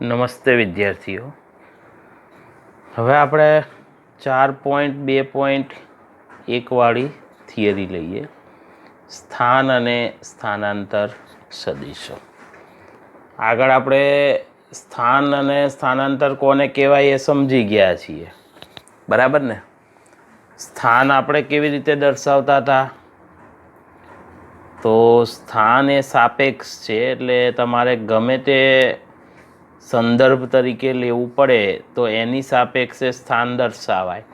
નમસ્તે વિદ્યાર્થીઓ. હવે આપણે 4.2.1 વાળી થિયરી લઈએ, સ્થાન અને સ્થાનાંતર સદિશો. આગળ આપણે સ્થાન અને સ્થાનાંતર કોને કહેવાય એ સમજી ગયા છીએ, બરાબર ને? સ્થાન આપણે કેવી રીતે દર્શાવતા હતા? તો સ્થાન એ સાપેક્ષ છે, એટલે તમારે ગમે તે સંદર્ભ તરીકે લેવું પડે તો એની સાપેક્ષે સ્થાન દર્શાવાય,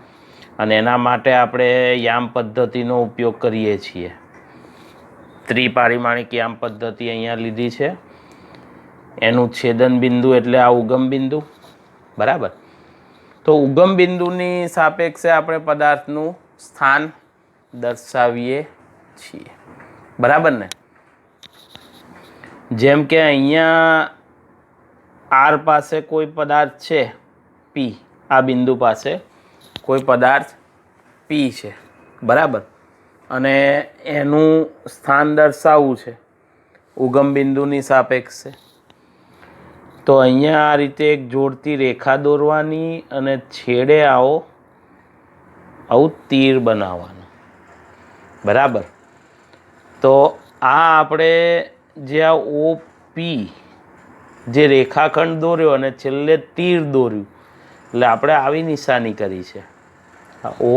અને એના માટે આપણે યામ પદ્ધતિનો ઉપયોગ કરીએ છીએ. ત્રિપારિમાણિક યામ પદ્ધતિ અહીંયા લીધી છે. એનું છેદન બિંદુ એટલે આ ઉગમ બિંદુ, બરાબર? તો ઉગમ બિંદુની સાપેક્ષે આપણે પદાર્થનું સ્થાન દર્શાવીએ છીએ, બરાબર ને? જેમ કે અહીંયા આર પાસે કોઈ પદાર્થ છે પી, આ બિંદુ પાસે કોઈ પદાર્થ પી છે, બરાબર? અને એનું સ્થાન દર્શાવવું છે ઉગમ બિંદુની સાપેક્ષે. તો અહીંયા આ રીતે એક જોડતી રેખા દોરવાની અને છેડે આવું તીર બનાવવાનું, બરાબર? તો આ આપણે જે આ ઓ પી જે રેખાખંડ દોર્યો અને છેલ્લે તીર દોર્યું, એટલે આપણે આવી નિશાની કરી છે, આ ઓ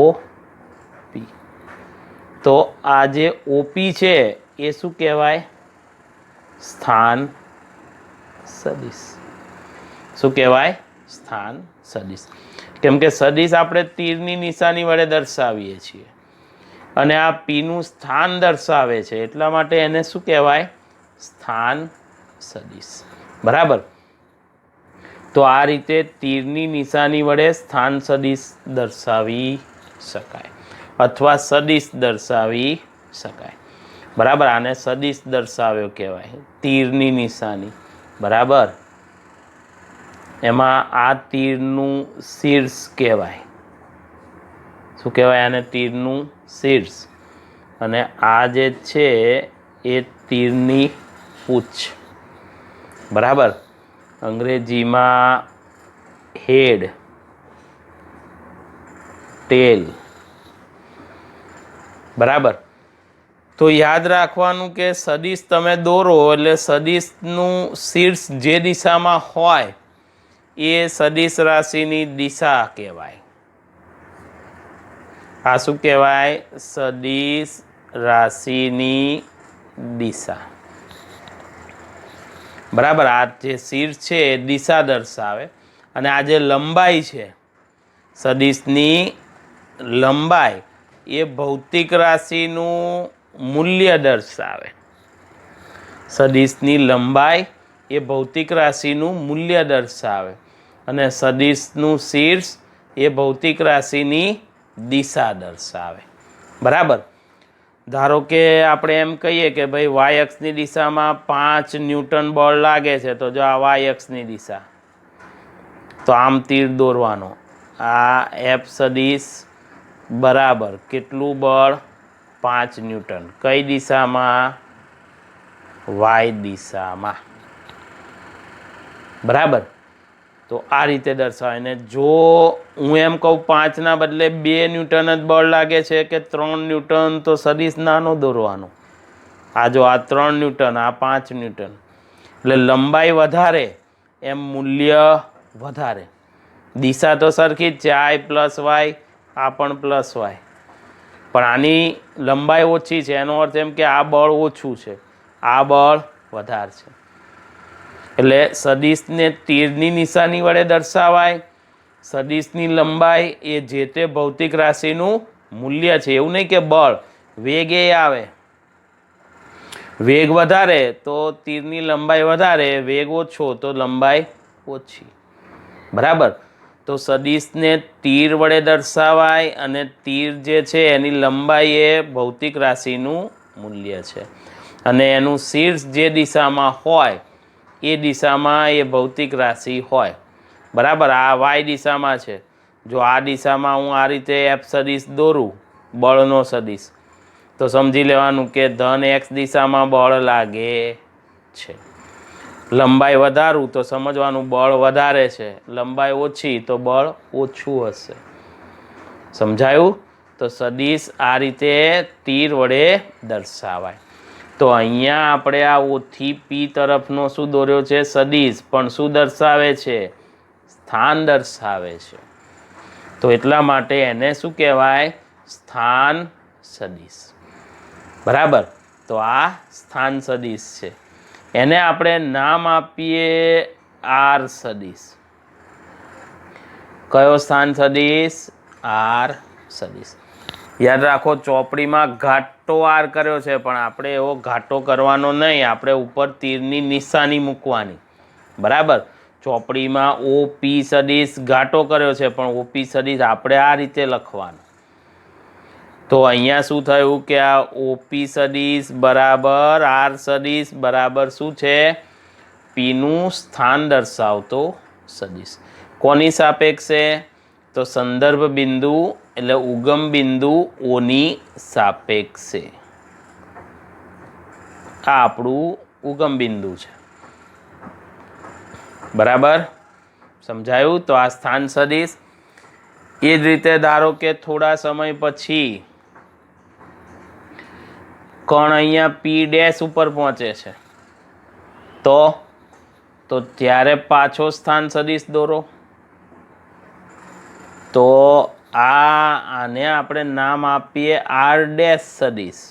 પી. તો આ જે ઓપી છે એ શું કહેવાય? સ્થાન સદિશ. શું કહેવાય? સ્થાન સદિશ. કેમ કે સદિશ આપણે તીરની નિશાની વડે દર્શાવીએ છીએ, અને આ પીનું સ્થાન દર્શાવે છે, એટલા માટે એને શું કહેવાય? સ્થાન સદિશ, બરાબર? તો આ રીતે તીરની નિશાની વડે સ્થાન સદિશ દર્શાવી શકાય, અથવા સદિશ દર્શાવી શકાય, બરાબર? આને સદિશ દર્શાવ્યો કહેવાય, તીરની નિશાની, બરાબર? એમાં આ તીરનું શીર્ષ કહેવાય. શું કહેવાય આને? તીરનું શીર્ષ. અને આ જે છે એ તીરની પૂંછ, બરાબર? અંગ્રેજીમાં હેડ, ટેલ, બરાબર? તો યાદ રાખવાનું કે સદિશ તમે દોરો એટલે સદિશનું શીર્ષ જે દિશામાં હોય એ સદિશ રાશિની દિશા કહેવાય. આ શું કહેવાય? સદિશ રાશિની દિશા, બરાબર? આ જે શીર્ષ છે એ દિશા દર્શાવે, અને આ જે લંબાઈ છે સદિશની લંબાઈ એ ભૌતિક રાશિનું મૂલ્ય દર્શાવે. સદિશની લંબાઈ એ ભૌતિક રાશિનું મૂલ્ય દર્શાવે, અને સદિશનું શીર્ષ એ ભૌતિક રાશિની દિશા દર્શાવે, બરાબર? ધારો કે આપણે એમ કહીએ કે ભાઈ વાય અક્ષની દિશામાં 5 ન્યૂટન બળ લાગે છે, તો જો આ વાય અક્ષની દિશા, તો આમ તીર દોરવાનો, આ એફ સદિશ બરાબર કેટલું બળ? 5 ન્યૂટન. કઈ દિશામાં? વાય દિશામાં, બરાબર? તો આ રીતે દર્શાવે. ને જો હું એમ કહું 5ના બદલે 2 ન્યૂટન જ બળ લાગે છે કે 3 ન્યૂટન, તો સદિશ નાનો દોરવાનો. આ જો આ 3 ન્યૂટન, આ 5 ન્યૂટન, એટલે લંબાઈ વધારે એમ મૂલ્ય વધારે. દિશા તો સરખી જ છે, આઈ પ્લસ વાય, આ પણ પ્લસ વાય, પણ આની લંબાઈ ઓછી છે, એનો અર્થ એમ કે આ બળ ઓછું છે, આ બળ વધારે છે. એટલે સદિશને તીરની નિશાની વડે દર્શાવાય. સદિશની લંબાઈ એ જે તે ભૌતિક રાશિનું મૂલ્ય છે. એવું નહીં કે બળ, વેગ એ આવે, વેગ વધારે તો તીરની લંબાઈ વધારે, વેગ ઓછો તો લંબાઈ ઓછી, બરાબર? તો સદિશને તીર વડે દર્શાવાય, અને તીર જે છે એની લંબાઈ એ ભૌતિક રાશિનું મૂલ્ય છે, અને એનું શીર્ષ જે દિશામાં હોય એ દિશામાં એ ભૌતિક રાશિ હોય, બરાબર? આ વાય દિશામાં છે, જો આ દિશામાં હું આ રીતે એફ સદિશ દોરું, બળનો સદિશ, તો સમજી લેવાનું કે ધન એક્સ દિશામાં બળ લાગે છે. લંબાઈ વધારું તો સમજવાનું બળ વધારે છે, લંબાઈ ઓછી તો બળ ઓછું હશે. સમજાયું? તો સદિશ આ રીતે તીર વડે દર્શાવાય. તો અહીંયા આપણે આ ઓથી પી તરફનો શું દોર્યો છે? સદિશ. પણ શું દર્શાવે છે? સ્થાન દર્શાવે છે. તો એટલા માટે એને શું કહેવાય? સ્થાન સદિશ. બરાબર. તો આ સ્થાન સદિશ છે. એને આપણે નામ આપીએ આર સદિશ. કયો સ્થાન સદિશ? આર સદિશ. યાદ રાખો, ચોપડીમાં ઘાટો આર કર્યો છે, પણ આપણે એવો ઘાટો કરવાનો નહીં. આપણે ઉપર તીરની નિશાની મૂકવાની. બરાબર. ચોપડીમાં ઓપી સદિશ ઘાટો કર્યો છે, પણ ઓપી સદિશ આપણે આ રીતે લખવાનું. તો અહીંયા શું થયું કે આ ઓપી સદિશ બરાબર આર સદિશ બરાબર શું છે? પીનું સ્થાન દર્શાવતો સદિશ. કોની સાપેક્ષે? તો સંદર્ભ બિંદુ એટલે ઉગમ બિંદુ ઓની સાપેક્ષે. આ આપણું ઉગમ બિંદુ છે. બરાબર. સમજાયું? તો આ સ્થાન સદિશ. એ જ રીતે ધારો કે થોડા સમય પછી કણ અહીંયા પી ડેશ ઉપર પહોંચે છે, તો ત્યારે પાછો સ્થાન સદિશ દોરો. તો આને આપણે નામ આપીએ આર ડેશ સદિશ.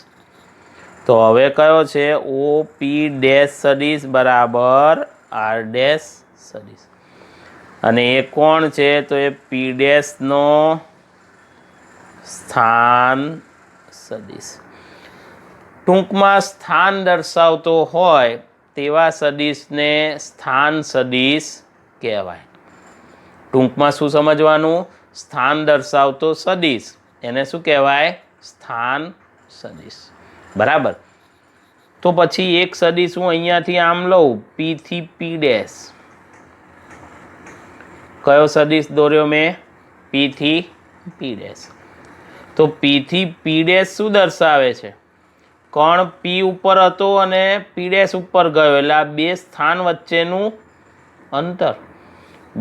તો હવે કયો છે? ઓ પી ડેશ સદિશ બરાબર આર ડેશ સદિશ. અને એ કોણ છે? તો એ પી ડેશનો સ્થાન સદિશ. ટૂંકમાં સ્થાન દર્શાવતો હોય તેવા સદિશને સ્થાન સદિશ કહેવાય. ટૂંકમાં શું સમજવાનું? સ્થાન દર્શાવતો સદિશ એને શું કહેવાય? સ્થાન સદિશ. બરાબર. તો પછી એક સદિશ હું અહીંયાથી આમ લઉં, પી થી પી ડેશ. કયો સદિશ દોર્યો મેં? પી થી પી ડેશ. તો પી થી પી ડેશ શું દર્શાવે છે? કણ પી ઉપર હતો અને પી ડેશ ઉપર ગયો, એટલે આ બે સ્થાન વચ્ચેનું અંતર.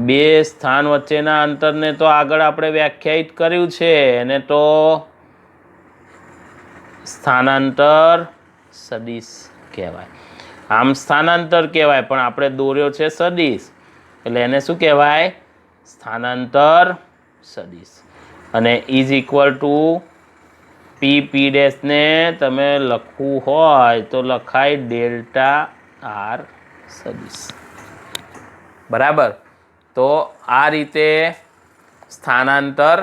બે સ્થાન વચ્ચેના અંતરને તો આગળ આપણે વ્યાખ્યાયિત કર્યું છે, એને તો સ્થાનાંતર સદિશ કહેવાય. આમ સ્થાનાંતર કહેવાય, પણ આપણે દોર્યો છે સદિશ, એટલે એને શું કહેવાય? સ્થાનાંતર સદિશ. અને ઇઝ ઇક્વલ ટુ પી પી ડેશને તમે લખવું હોય તો લખાય ડેલ્ટા આર સદિશ. બરાબર. તો આ રીતે સ્થાનાંતર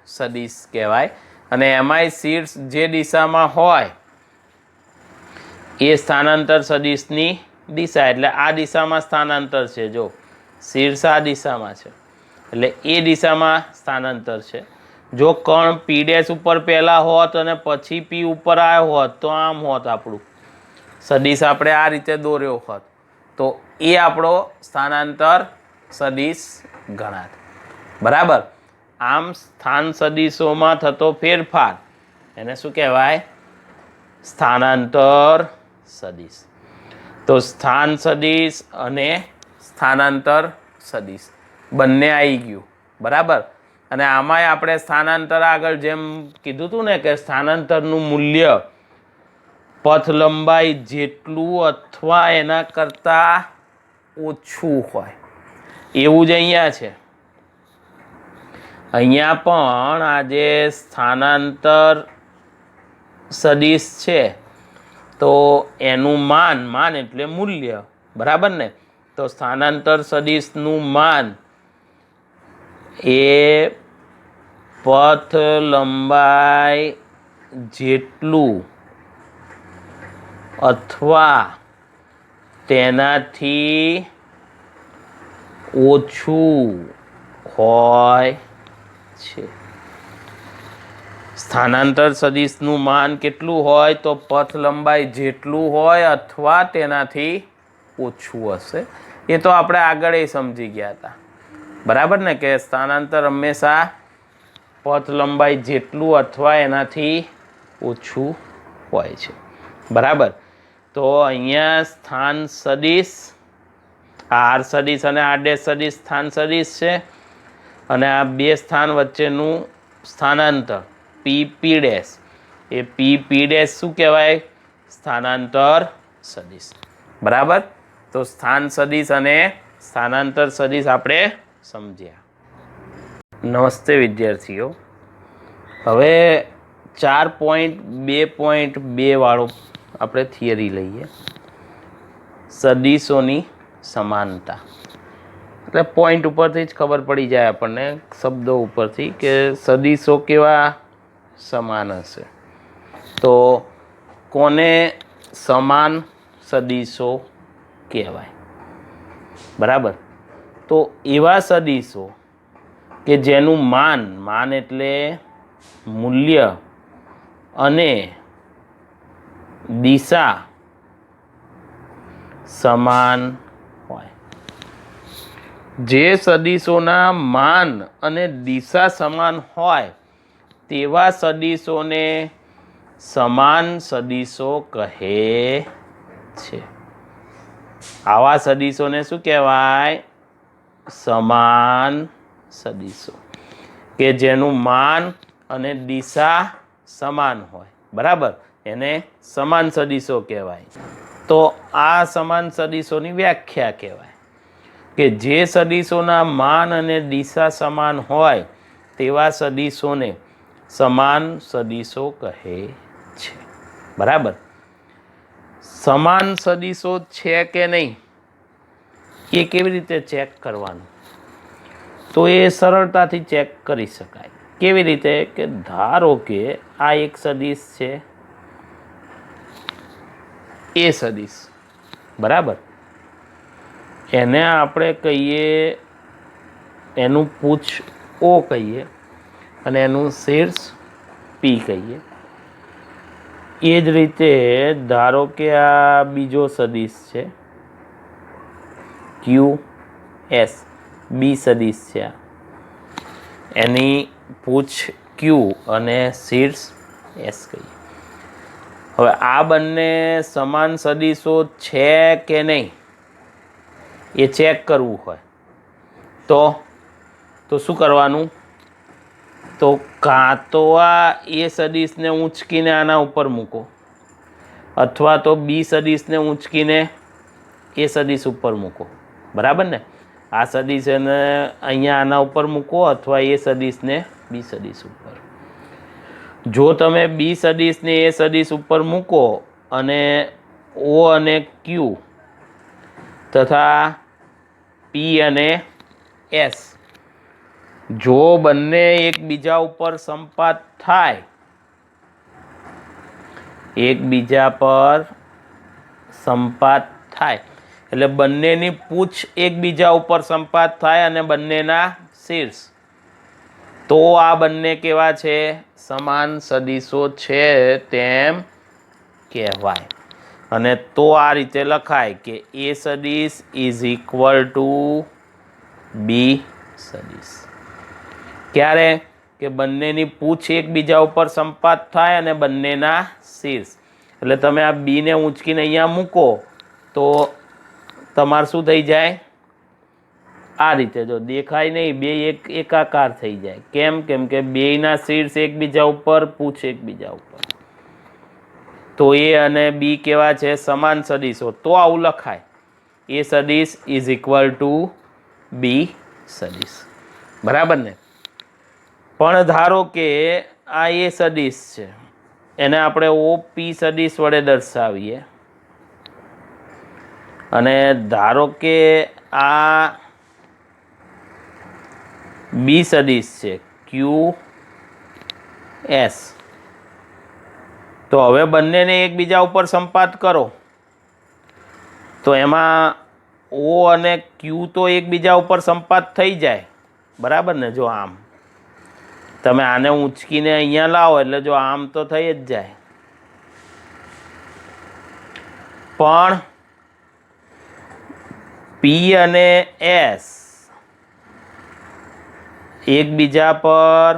સદિશ કહેવાય. અને એમાંય શીર્ષ જે દિશામાં હોય એ સ્થાનાંતર સદિશની દિશા, એટલે આ દિશામાં સ્થાનાંતર છે. જો શીર્ષ આ દિશામાં છે એટલે એ દિશામાં સ્થાનાંતર છે. જો કણ પી ડેશ ઉપર પહેલાં હોત અને પછી પી ઉપર આવ્યો હોત તો આમ હોત આપણું સદિશ, આપણે આ રીતે દોર્યો હોત તો એ આપણો સ્થાનાંતર સદિશ ગણાત. બરાબર. આમ સ્થાન સદિશોમાં થતો ફેરફાર એને શું કહેવાય? સ્થાનાંતર સદિશ. તો સ્થાન સદિશ અને સ્થાનાંતર સદિશ બંને આવી ગયું. બરાબર. અને આમાંય આપણે સ્થાનાંતર આગળ જેમ કીધું હતું ને કે સ્થાનાંતરનું મૂલ્ય પથ લંબાઈ જેટલું અથવા એના કરતાં ઓછું હોય એવું જ અહીંયા છે. અહીંયા પણ આ જે સ્થાનાંતર સદિશ છે તો એનું માન એટલે મૂલ્ય. બરાબર ને? તો સ્થાનાંતર સદિશનું માન એ પથ લંબાઈ જેટલું અથવા તેનાથી ઓછું હોય છે. સ્થાનાંતર સદિશનું માન કેટલું હોય? તો પથ લંબાઈ જેટલું હોય અથવા તેનાથી ઓછું હશે. એ તો આપણે આગળ સમજી ગયા હતા. બરાબર ને? કે સ્થાનાંતર હંમેશા પથ લંબાઈ જેટલું અથવા એનાથી ઓછું હોય છે. બરાબર. તો અહીંયા સ્થાન સદિશ આ આર સદિશ અને આર ડેશ સદિશ સ્થાન સદિશ છે અને આ બે સ્થાન વચ્ચેનું સ્થાનાંતર પી પી ડેશ એ પી પી ડેશ શું કહેવાય? સ્થાનાંતર સદિશ. બરાબર. તો સ્થાન સદિશ અને સ્થાનાંતર સદિશ આપણે સમજ્યા. નમસ્તે વિદ્યાર્થીઓ. હવે 4.2.2 વાળો આપણે થિયરી લઈએ. સદિશોની સમાનતા. એટલે પોઈન્ટ ઉપરથી જ ખબર પડી જાય આપણને, શબ્દો ઉપરથી, કે સદિશો કેવા સમાન હશે. તો કોને સમાન સદિશો કહેવાય? બરાબર. તો એવા સદિશો કે જેનું માન એટલે મૂલ્ય અને દિશા સમાન હોય. જે સદિશોના માન અને દિશા સમાન હોય તેવા સદિશોને સમાન સદિશો કહે છે. આવા સદિશોને શું કહેવાય? સમાન સદિશો. કે જેનું માન અને દિશા સમાન હોય. બરાબર. એને સમાન સદિશો કહેવાય. તો આ સમાન સદિશોની વ્યાખ્યા કહેવાય કે જે સદિશોના માન અને દિશા સમાન હોય તેવા સદિશોને સમાન સદિશો કહે છે. બરાબર. સમાન સદિશો છે કે નહીં એ કેવી રીતે ચેક કરવાનું? તો એ સરળતાથી ચેક કરી શકાય. કેવી રીતે? કે ધારો કે આ એક સદિશ છે, એ સદિશ. બરાબર. એને આપણે કહીએ, એનું પૂછ ઓ કહીએ અને એનું શીર્ષ પી કહીએ. એ જ રીતે ધારો કે આ બીજો સદિશ છે, ક્યુ એસ. બી સદિશ છે. એની પૂછ ક્યુ અને શીર્ષ એસ કહીએ. હવે આ બંને સમાન સદિશો છે કે નહીં એ ચેક કરવું હોય તો શું કરવાનું? તો કાં તો આ એ સદિશને ઊંચકીને આના ઉપર મૂકો, અથવા તો બી સદિશને ઊંચકીને એ સદિશ ઉપર મૂકો. બરાબર ને? આ સદિશ એને અહીંયા આના ઉપર મૂકો અથવા એ સદિશને બી સદિશ ઉપર. જો તમે બી સદિશને એ સદિશ ઉપર મૂકો અને ઓ અને ક્યુ તથા પી અને એસ જો બંને એકબીજા ઉપર સંપાત થાય, એકબીજા પર સંપાત થાય એટલે બંનેની પૂછ એકબીજા ઉપર સંપાત થાય અને બંનેના શીર્ષ, તો આ બંને કેવા છે? સમાન સદિશો છે તેમ કહેવાય. અને તો આ રીતે લખાય કે એ સદિશ ઇઝ ઇક્વલ ટુ બી સદિશ. ક્યારે? કે બંનેની પૂછ એકબીજા ઉપર સંપાત થાય અને બંનેના શીર્ષ. એટલે તમે આ બીને ઊંચકીને અહીંયા મૂકો તો તમારે શું થઈ જાય? આ રીતે જો દેખાય નહીં, બે એકાકાર થઈ જાય. કેમ? કેમ કે બેયના શીર્ષ એકબીજા ઉપર, પૂછ એકબીજા ઉપર. તો એ અને બી કેવા છે? સમાન સદિશો. તો આવું લખાય, એ સદિશ ઇઝ ઇક્વલ ટુ બી સદિશ. બરાબર ને? પણ ધારો કે આ એ સદિશ છે, એને આપણે ઓ પી સદિશ વડે દર્શાવીએ, અને ધારો કે આ બી સદિશ છે, ક્યુ એસ. તો હવે બંનેને એકબીજા ઉપર સંપાત કરો તો એમાં ઓ અને ક્યુ તો એકબીજા ઉપર સંપાત થઈ જાય. બરાબર ને? જો આમ તમે આને ઊંચકીને અહીંયા લાવો એટલે જો આમ તો થઈ જ જાય. પણ પી અને એસ એકબીજા પર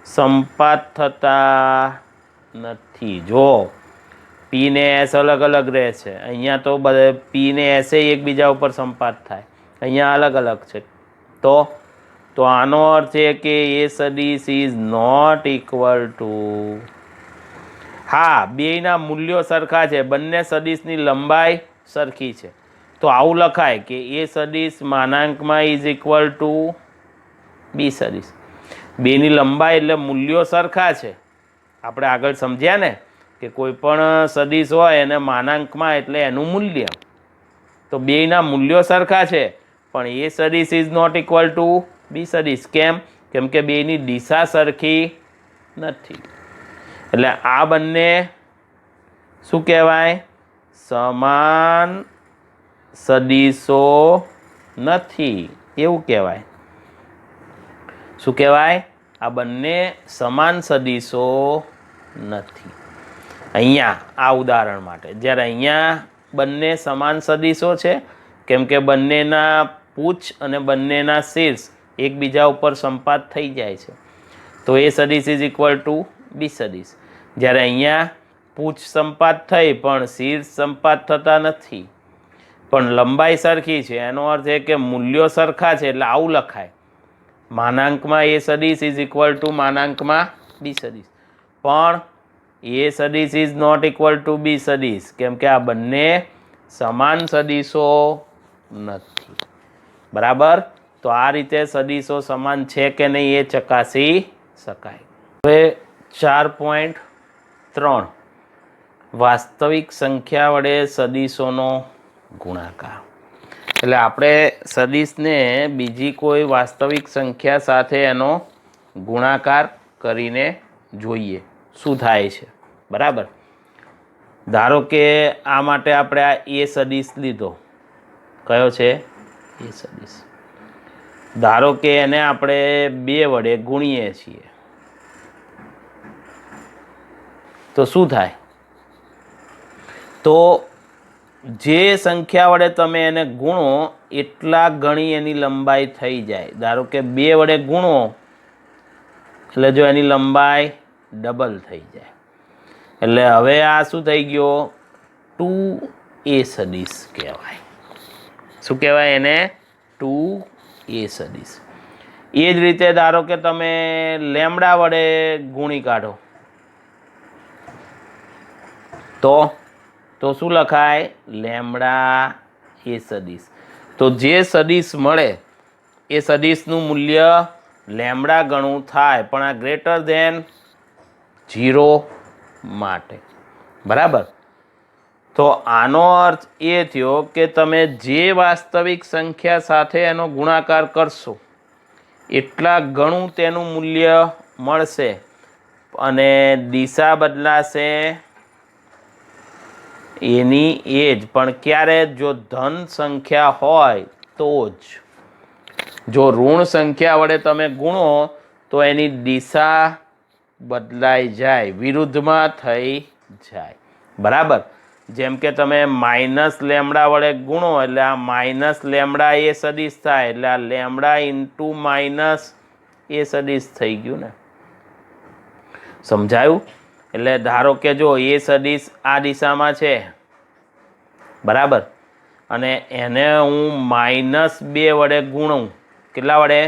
સંપાત થતા નથી. જો પી ને એસ અલગ અલગ રહે છે. અહીંયા તો બધે પી ને એસે એકબીજા ઉપર સંપાત થાય, અહીંયા અલગ અલગ છે. તો આનો અર્થ એ કે એ સદિશ ઇઝ નોટ ઇક્વલ ટુ, હા બેયના મૂલ્યો સરખા છે, બંને સદિશની લંબાઈ સરખી છે. તો આવું લખાય કે એ સદિશ માનાંકમાં ઇઝ ઇક્વલ ટુ બી સદિશ. બેની લંબાઈ એટલે મૂલ્યો સરખા છે. આપણે આગળ સમજ્યા ને કે કોઈ પણ સદિશ હોય એને માનાંકમાં એટલે એનું મૂલ્ય. તો બેયના મૂલ્યો સરખા છે, પણ એ સદિશ ઇઝ નોટ ઇક્વલ ટુ બી સદિશ. કેમ કે બેયની દિશા સરખી નથી. એટલે આ બંને શું કહેવાય? સમાન સદિશો નથી એવું કહેવાય. શું કહેવાય? આ બંને સમાન સદિશો નથી. અહીંયા આ ઉદાહરણ માટે જ્યારે અહીંયા બંને સમાન સદિશો છે, કેમ કે બંનેના પૂછ અને બંનેના શીર્ષ એકબીજા ઉપર સંપાત થઈ જાય છે, તો એ સદિશ ઇઝ ઇક્વલ ટુ બી સદિશ. જ્યારે અહીંયા પૂછ સંપાત થઈ પણ શીર્ષ સંપાત થતા નથી, પણ લંબાઈ સરખી છે, એનો અર્થ એ કે મૂલ્યો સરખા છે. એટલે આવું લખાય, માનાંકમાં એ સદિશ ઇઝ ઇક્વલ ટુ માનાંકમાં બી સદિશ. પણ એ સદિશ ઇઝ નોટ ઇક્વલ ટુ બી સદિશ, કેમ કે આ બંને સમાન સદિશો નથી. બરાબર? તો આ રીતે સદિશો સમાન છે કે નહીં એ ચકાસી શકાય. હવે 4.3 વાસ્તવિક સંખ્યા વડે સદિશોનો ગુણાકાર. એટલે આપણે સદિશને બીજી કોઈ વાસ્તવિક સંખ્યા સાથે એનો ગુણાકાર કરીને જોઈએ શું થાય છે. બરાબર? ધારો કે આ માટે આપણે આ એ સદિશ લીધો. કયો છે? એ સદિશ. ધારો કે એને આપણે 2 વડે ગુણીએ છીએ તો શું થાય? તો જે સંખ્યા વડે તમે એને ગુણો એટલા ગણી એની લંબાઈ થઈ જાય. ધારો કે 2 વડે ગુણો એટલે જો એની લંબાઈ ડબલ થઈ જાય. એટલે હવે આ શું થઈ ગયો? 2a સદિશ કહેવાય. શું કહેવાય એને? 2a સદિશ. એ જ રીતે ધારો કે તમે લેમડા વડે ગુણી કાઢો તો શું લખાય? લેમડા એ સદિશ. તો જે સદિશ મળે એ સદિશનું મૂલ્ય લેમડા ગણું થાય, પણ આ ગ્રેટર ધેન 0 માટે. બરાબર? તો આનો અર્થ એ થયો કે તમે જે વાસ્તવિક સંખ્યા સાથે એનો ગુણાકાર કરશો એટલા ગણું તેનું મૂલ્ય મળશે અને દિશા બદલાશે એની એ જ. પણ ક્યારે? જો ધન સંખ્યા હોય તો જ. જો ઋણ સંખ્યા વડે તમે ગુણો તો એની દિશા બદલાઈ જાય, વિરુદ્ધમાં થઈ જાય. બરાબર? જેમ કે તમે માઇનસ લેમડા વડે ગુણો એટલે આ માઇનસ લેમડા એ સદિશ થાય, એટલે આ લેમડા ઇન્ટુ માઇનસ એ સદિશ થઈ ગયું ને. સમજાયું? એટલે ધારો કે જો એ સદિશ આ દિશામાં છે, બરાબર, અને એને હું -2 વડે ગુણું. કેટલા વડે?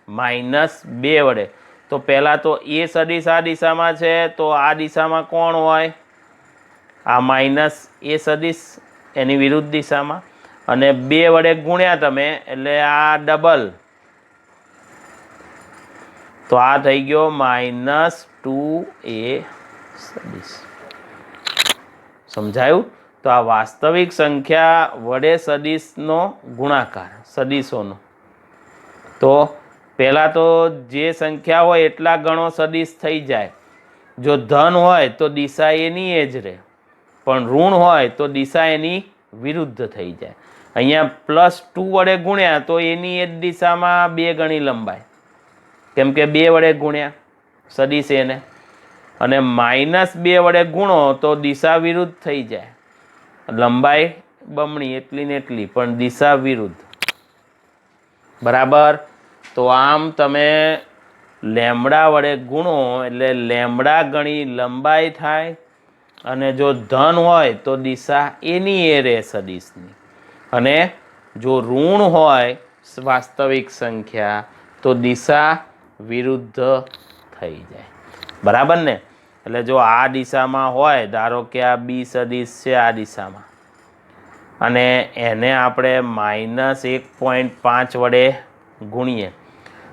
-2 વડે. તો પહેલાં તો એ સદિશ આ દિશામાં છે, તો આ દિશામાં કોણ હોય? આ માઇનસ એ સદિશ એની વિરુદ્ધ દિશામાં. અને 2 વડે ગુણ્યા તમે એટલે આ ડબલ, તો આ થઈ ગયો -2a સદિશ. સમજાયું? તો આ વાસ્તવિક સંખ્યા વડે સદિશનો ગુણાકાર, સદિશોનો. તો પહેલાં તો જે સંખ્યા હોય એટલા ગણો સદિશ થઈ જાય. જો ધન હોય તો દિશા એની એ જ રહે, પણ ઋણ હોય તો દિશા એની વિરુદ્ધ થઈ જાય. અહીંયા +2 વડે ગુણ્યા તો એની એ જ દિશામાં 2 ગણી લંબાઈ, કેમ કે 2 વડે ગુણ્યા સદિશ એને. અને -2 વડે ગુણો તો દિશા વિરુદ્ધ થઈ જાય, લંબાઈ બમણી એટલી ને એટલી, પણ દિશા વિરુદ્ધ. બરાબર? તો આમ તમે લેમડા વડે ગુણો એટલે લેમડા ગણી લંબાઈ થાય અને જો ધન હોય તો દિશા એની એ રહે સદિશની, અને જો ઋણ હોય વાસ્તવિક સંખ્યા તો દિશા વિરુદ્ધ થઈ જાય. બરાબર ને? એટલે જો આ દિશામાં હોય, ધારો કે આ બી સદિશ છે આ દિશામાં, અને એને આપણે -1.5 વડે ગુણીએ,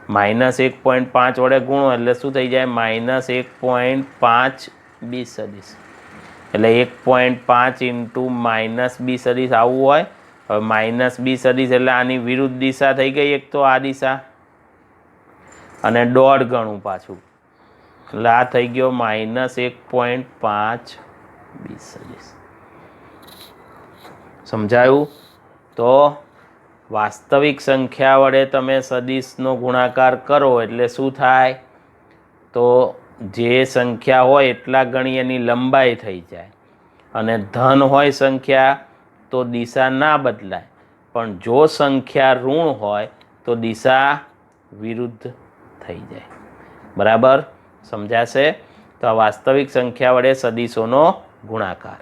-1.5 વડે ગુણો એટલે શું થઈ જાય? -1.5 બી સદિશ. એટલે 1.5 ઇન્ટુ -બી સદિશ આવું હોય. હવે -બી સદિશ એટલે આની વિરુદ્ધ દિશા થઈ ગઈ એક તો આ દિશા, અને 1.5 ગણું પાછું, એટલે આ થઈ ગયો -1.5 બી સદિશ. સમજાયું? તો વાસ્તવિક સંખ્યા વડે તમે સદિશનો ગુણાકાર કરો એટલે શું થાય? તો જે સંખ્યા હોય એટલા ગણી એની લંબાઈ થઈ જાય, અને ધન હોય સંખ્યા તો દિશા ના બદલાય, પણ જો સંખ્યા ઋણ હોય તો દિશા વિરુદ્ધ થઈ જાય. બરાબર? સમજાશે? તો આ વાસ્તવિક સંખ્યા વડે સદિશોનો ગુણાકાર.